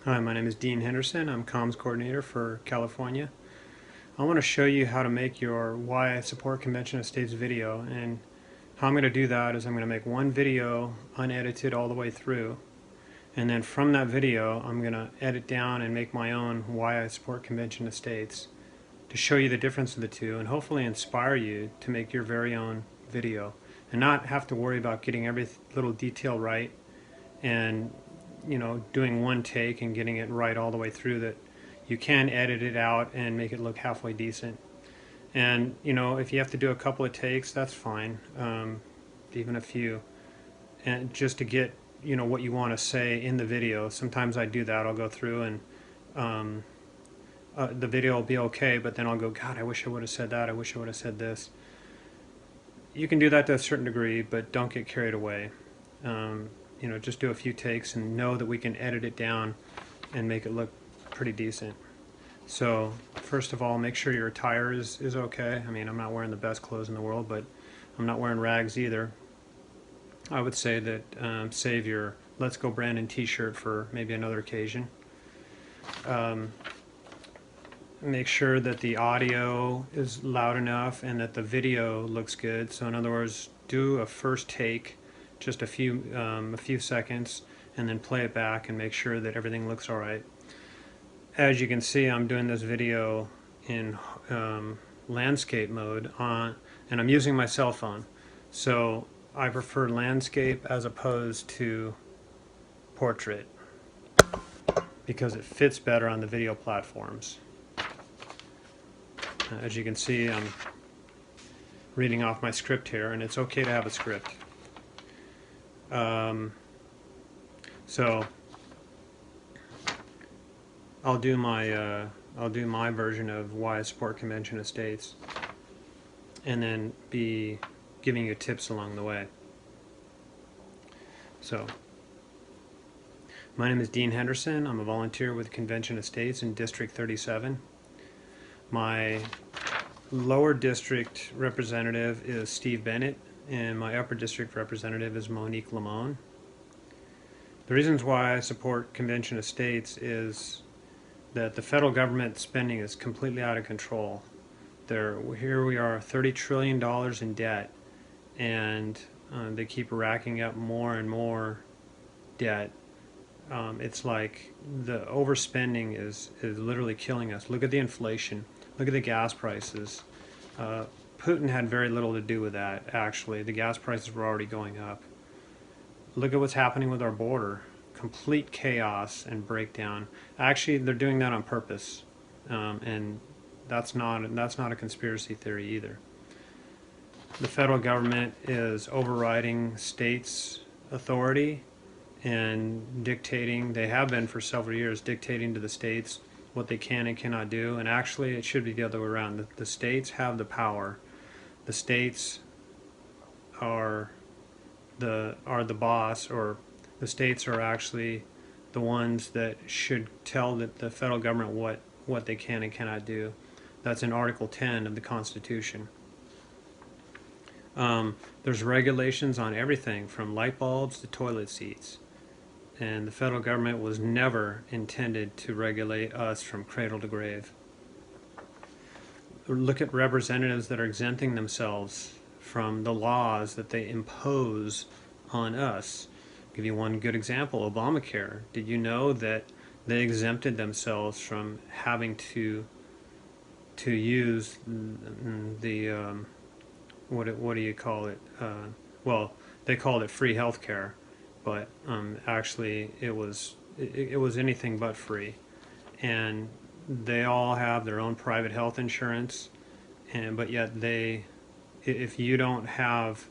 Hi, my name is Dean Henderson. I'm comms coordinator for California. I want to show you how to make your Why I Support Convention of States video, and how I'm going to do that is I'm going to make one video unedited all the way through, and then from that video I'm going to edit down and make my own Why I Support Convention of States to show you the difference of the two and hopefully inspire you to make your very own video and not have to worry about getting every little detail right and doing one take and getting it right all the way through. That you can edit it out and make it look halfway decent. And if you have to do a couple of takes, that's fine, even a few, and just to get what you want to say in the video. Sometimes I do that. I'll go through and the video will be okay, but then I'll go, God, I wish I would have said that. I wish I would have said this. You can do that to a certain degree, but don't get carried away. Just do a few takes and know that we can edit it down and make it look pretty decent. So first of all, make sure your attire is okay. I mean, I'm not wearing the best clothes in the world, but I'm not wearing rags either. I would say that save your Let's Go Brandon t-shirt for maybe another occasion. Make sure that the audio is loud enough and that the video looks good. So in other words, do a first take, just a few seconds, and then play it back and make sure that everything looks all right. As you can see, I'm doing this video in landscape mode and I'm using my cell phone. So I prefer landscape as opposed to portrait because it fits better on the video platforms. As you can see, I'm reading off my script here, and it's okay to have a script. So I'll do my version of Why I Support Convention of States, and then be giving you tips along the way. So, my name is Dean Henderson. I'm a volunteer with the Convention of States in District 37. My lower district representative is Steve Bennett, and my upper district representative is Monique Lamone. The reasons why I support Convention of States is that the federal government spending is completely out of control. Here we are, $30 trillion in debt, and they keep racking up more and more debt. It's like the overspending is literally killing us. Look at the inflation. Look at the gas prices. Putin had very little to do with that, actually. The gas prices were already going up. Look at what's happening with our border. Complete chaos and breakdown. Actually, they're doing that on purpose, and that's not a conspiracy theory either. The federal government is overriding states' authority and dictating, they have been for several years, dictating to the states what they can and cannot do. And actually, it should be the other way around. The states have the power. The states are the boss, or the states are actually the ones that should tell the federal government what they can and cannot do. That's in Article 10 of the Constitution. There's regulations on everything from light bulbs to toilet seats. And the federal government was never intended to regulate us from cradle to grave. Look at representatives that are exempting themselves from the laws that they impose on us. I'll give you one good example, Obamacare. Did you know that they exempted themselves from having to use the what do you call it? Well, they called it free health care. But actually it was anything but free, and they all have their own private health insurance, but yet if you don't have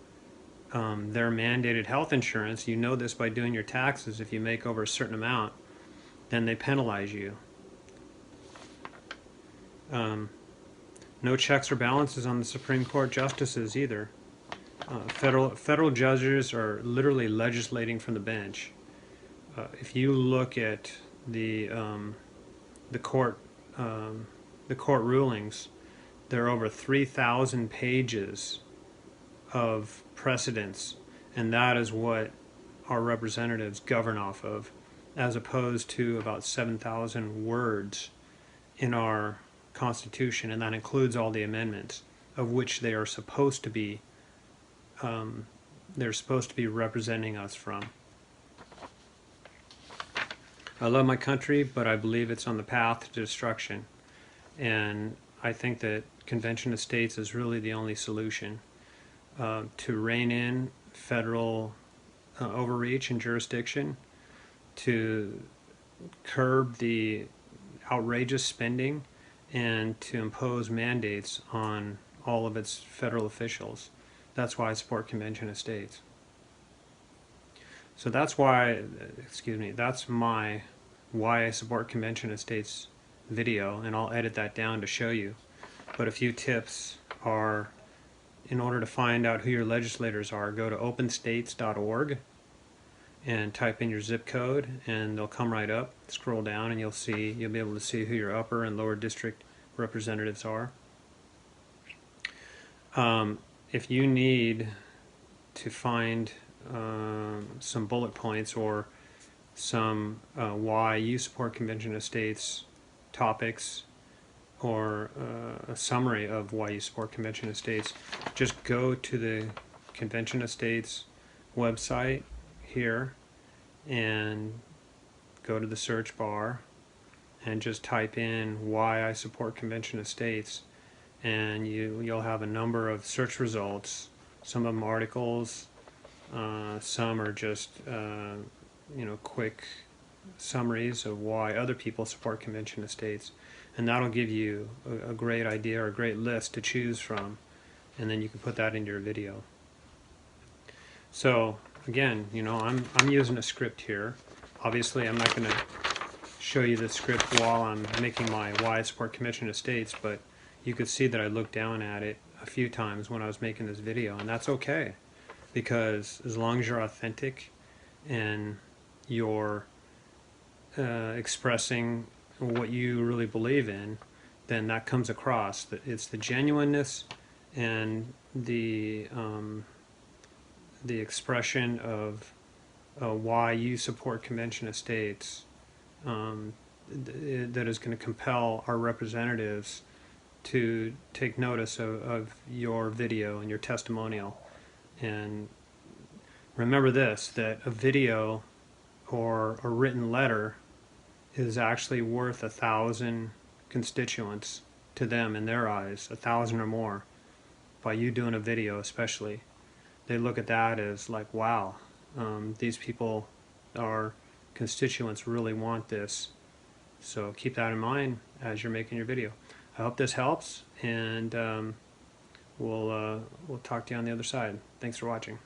their mandated health insurance, you know this by doing your taxes. If you make over a certain amount, then they penalize you. No checks or balances on the Supreme Court justices either. Federal judges are literally legislating from the bench. If you look at the court rulings, there are over 3,000 pages of precedents, and that is what our representatives govern off of. as opposed to about 7,000 words in our Constitution, and that includes all the amendments, of which they are supposed to be representing us from. I love my country, but I believe it's on the path to destruction, and I think that Convention of States is really the only solution to rein in federal overreach and jurisdiction, to curb the outrageous spending, and to impose mandates on all of its federal officials. That's why I support Convention of States. So that's why, that's my why I support Convention of States video, and I'll edit that down to show you. But a few tips are, in order to find out who your legislators are, go to openstates.org and type in your zip code, and they'll come right up. Scroll down and you'll be able to see who your upper and lower district representatives are. If you need to find some bullet points or some why you support Convention of States topics, or a summary of why you support Convention of States, just go to the Convention of States website here and go to the search bar and just type in why I support Convention of States, and you'll have a number of search results. Some of them articles, some are just quick summaries of why other people support Convention of States, and that'll give you a great idea or a great list to choose from, and then you can put that into your video. So again, I'm using a script here. Obviously I'm not going to show you the script while I'm making my why I support Convention of States, but you could see that I looked down at it a few times when I was making this video, and that's okay, because as long as you're authentic and you're expressing what you really believe in, then that comes across. It's the genuineness and the expression of why you support Convention of States that is going to compel our representatives to take notice of your video and your testimonial. And remember this, that a video or a written letter is actually worth 1,000 constituents to them in their eyes, 1,000 or more, by you doing a video especially. They look at that as like, wow, these people, our constituents, really want this. So keep that in mind as you're making your video. I hope this helps, and we'll talk to you on the other side. Thanks for watching.